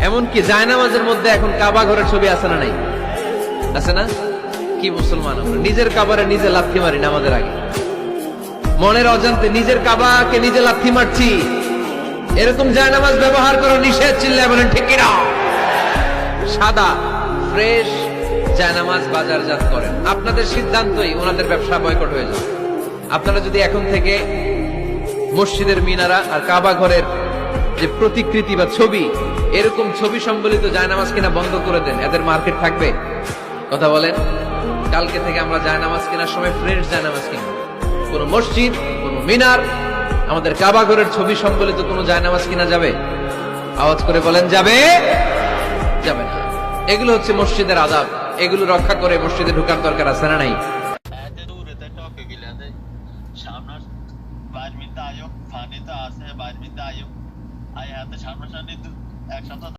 এমনকি জায়নামাজের মধ্যে এখন কাবা ঘরের ছবি আছে না নাই? আছে না? কি মুসলমান আমরা, নিজের কাবারে নিজে লাথি মারি নামাজের আগে, মনের অজান্তে নিজের কাবাকে নিজে লাথি মারছি। এরকম জায়নামাজ ব্যবহার করা নিষেধ, চিল্লায় বলেন ঠিক কিনা? সাদা ফ্রেশ জায়নামাজ বাজারজাত করেন, আপনাদের সিদ্ধান্তই ওনাদের ব্যবসা বয়কট হয়ে যাবে। আপনারা যদি এখন থেকে মসজিদের মিনারা আর কাবা ঘরের যে প্রতিকৃতি বা ছবি, এরকম ছবি সম্বলিত জায়নামাজ কিনা বন্ধ করে দেন, এদের মার্কেট থাকবে? কথা বলেন। কালকে থেকে আমরা জায়নামাজ কেনার সময় ফ্রেশ জায়নামাজ কিনব। কোন মসজিদ, কোন মিনার, আমাদের কাবা ঘরের ছবি সম্বলিত কোন জায়নামাজ কিনা যাবে? আওয়াজ করে বলেন, যাবে? যাবে না। এগুলো হচ্ছে মসজিদের আদাব, এগুলো রক্ষা করে মসজিদে ঢোকার দরকার আছে না নাই? সামনের 5 মিনিট আয়ো, ফানিতে আছে 5 মিনিট আয়ো, আয় হাতে সামনাসামনি এক সপ্তাহ